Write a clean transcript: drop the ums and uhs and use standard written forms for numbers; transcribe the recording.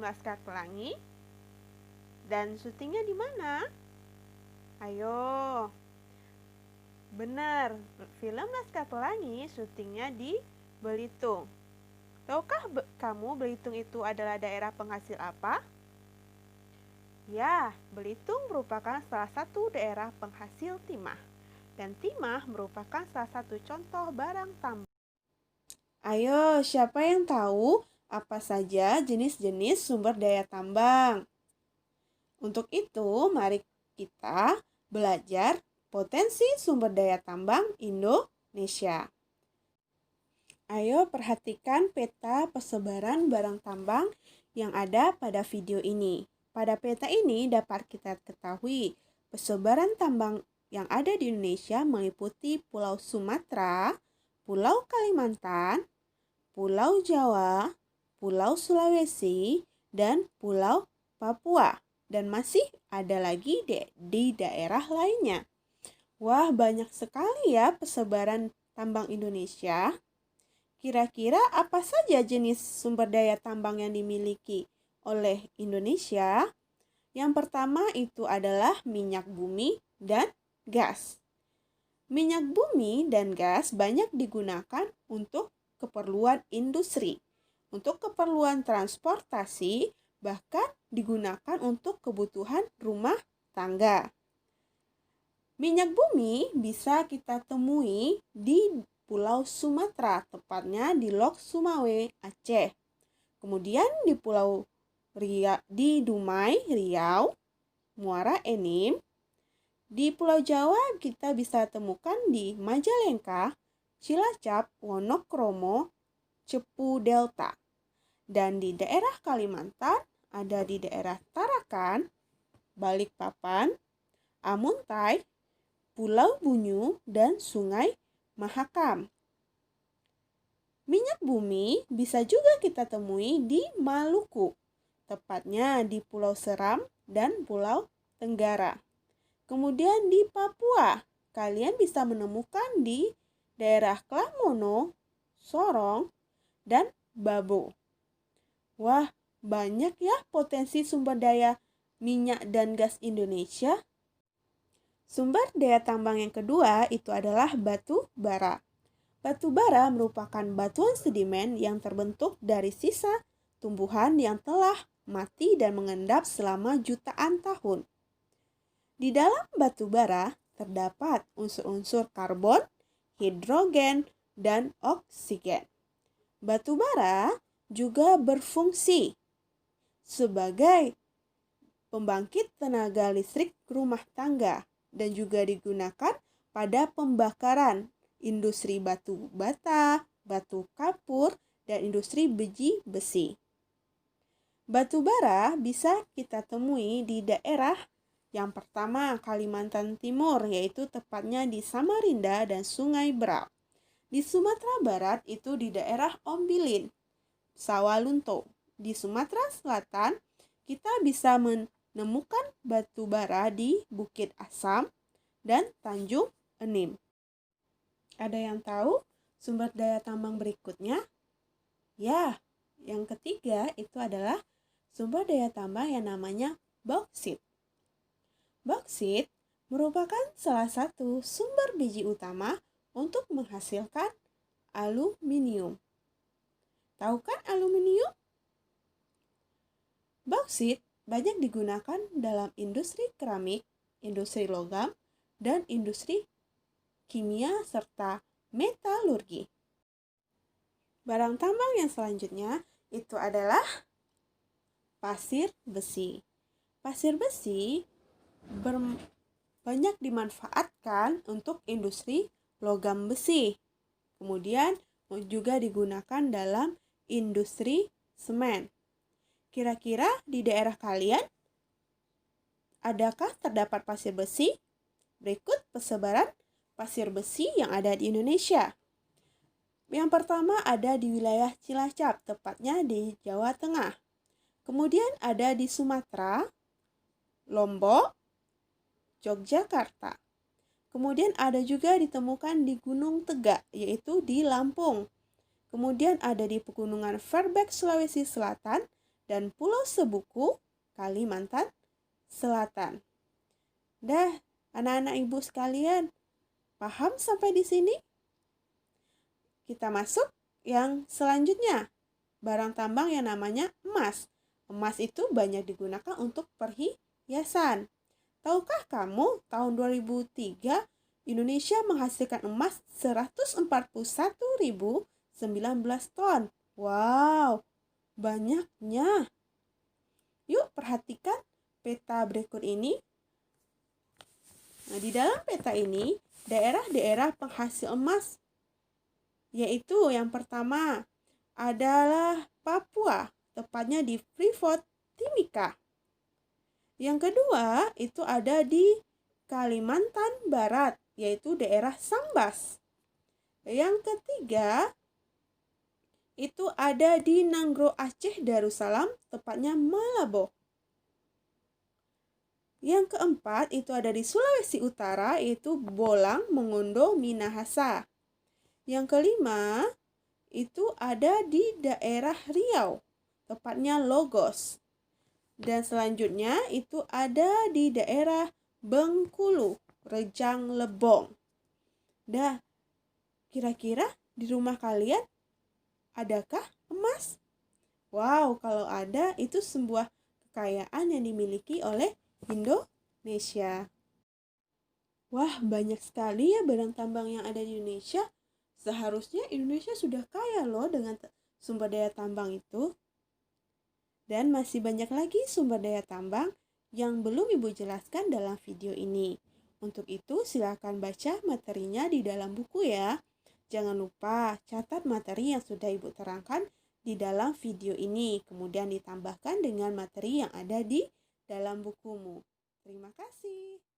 Laskar Pelangi? Dan syutingnya di mana? Ayo. Benar, film Laskar Pelangi syutingnya di Belitung. Tahukah kamu Belitung itu adalah daerah penghasil apa? Ya, Belitung merupakan salah satu daerah penghasil timah. Dan timah merupakan salah satu contoh barang tambang. Ayo, siapa yang tahu apa saja jenis-jenis sumber daya tambang? Untuk itu, mari kita belajar potensi sumber daya tambang Indonesia. Ayo perhatikan peta persebaran barang tambang yang ada pada video ini. Pada peta ini dapat kita ketahui persebaran tambang yang ada di Indonesia meliputi Pulau Sumatera, Pulau Kalimantan, Pulau Jawa, Pulau Sulawesi, dan Pulau Papua. Dan masih ada lagi di daerah lainnya. Wah, banyak sekali ya persebaran tambang Indonesia. Kira-kira apa saja jenis sumber daya tambang yang dimiliki oleh Indonesia? Yang pertama itu adalah minyak bumi dan gas. Minyak bumi dan gas banyak digunakan untuk keperluan industri, untuk keperluan transportasi, bahkan digunakan untuk kebutuhan rumah tangga. Minyak bumi bisa kita temui di Pulau Sumatera, tepatnya di Lok Sumawe, Aceh. Kemudian di Pulau di Dumai, Riau, Muara Enim. Di Pulau Jawa kita bisa temukan di Majalengka, Cilacap, Wonokromo, Cepu Delta. Dan di daerah Kalimantan ada di daerah Tarakan, Balikpapan, Amuntai, Pulau Bunyu, dan Sungai Mahakam. Minyak bumi bisa juga kita temui di Maluku, tepatnya di Pulau Seram dan Pulau Tenggara. Kemudian di Papua, kalian bisa menemukan di daerah Klamono, Sorong, dan Babo. Wah, banyak ya potensi sumber daya minyak dan gas Indonesia. Sumber daya tambang yang kedua itu adalah batu bara. Batu bara merupakan batuan sedimen yang terbentuk dari sisa tumbuhan yang telah mati dan mengendap selama jutaan tahun. Di dalam batu bara terdapat unsur-unsur karbon, hidrogen, dan oksigen. Batu bara juga berfungsi sebagai pembangkit tenaga listrik rumah tangga dan juga digunakan pada pembakaran industri batu bata, batu kapur, dan industri biji besi. Batu bara bisa kita temui di daerah yang pertama Kalimantan Timur, yaitu tepatnya di Samarinda dan Sungai Berau. Di Sumatera Barat itu di daerah Ombilin, Sawalunto. Di Sumatera Selatan kita bisa menemukan batu bara di Bukit Asam dan Tanjung Enim. Ada yang tahu sumber daya tambang berikutnya? Ya, yang ketiga itu adalah sumber daya tambang yang namanya bauksit. Bauksit merupakan salah satu sumber biji utama untuk menghasilkan aluminium. Tahu kan aluminium? Bauksit banyak digunakan dalam industri keramik, industri logam, dan industri kimia serta metalurgi. Barang tambang yang selanjutnya itu adalah pasir besi. Pasir besi banyak dimanfaatkan untuk industri logam besi. Kemudian juga digunakan dalam industri semen. Kira-kira di daerah kalian adakah terdapat pasir besi? Berikut persebaran pasir besi yang ada di Indonesia. Yang pertama ada di wilayah Cilacap, tepatnya di Jawa Tengah. Kemudian ada di Sumatera, Lombok, Yogyakarta. Kemudian ada juga ditemukan di Gunung Tegak, yaitu di Lampung. Kemudian ada di Pegunungan Verbeek, Sulawesi Selatan, dan Pulau Sebuku, Kalimantan Selatan. Dah, anak-anak ibu sekalian, paham sampai di sini? Kita masuk yang selanjutnya, barang tambang yang namanya emas. Emas itu banyak digunakan untuk perhiasan. Tahukah kamu, tahun 2003 Indonesia menghasilkan emas 141.019 ton. Wow, banyaknya. Yuk perhatikan peta berikut ini. Nah, di dalam peta ini, daerah-daerah penghasil emas, yaitu yang pertama adalah Papua, tepatnya di Freeport, Timika. Yang kedua, itu ada di Kalimantan Barat, yaitu daerah Sambas. Yang ketiga, itu ada di Nanggro Aceh Darussalam, tepatnya Malabo. Yang keempat itu ada di Sulawesi Utara, yaitu Bolang, Mongondo, Minahasa. Yang kelima itu ada di daerah Riau, tepatnya Logos. Dan selanjutnya itu ada di daerah Bengkulu, Rejang Lebong. Dah, kira-kira di rumah kalian adakah emas? Wow, kalau ada itu sebuah kekayaan yang dimiliki oleh Indonesia. Wah, banyak sekali ya barang tambang yang ada di Indonesia. Seharusnya Indonesia sudah kaya loh dengan sumber daya tambang itu. Dan masih banyak lagi sumber daya tambang yang belum Ibu jelaskan dalam video ini. Untuk itu silakan baca materinya di dalam buku ya. Jangan lupa catat materi yang sudah Ibu terangkan di dalam video ini. Kemudian ditambahkan dengan materi yang ada di dalam bukumu. Terima kasih.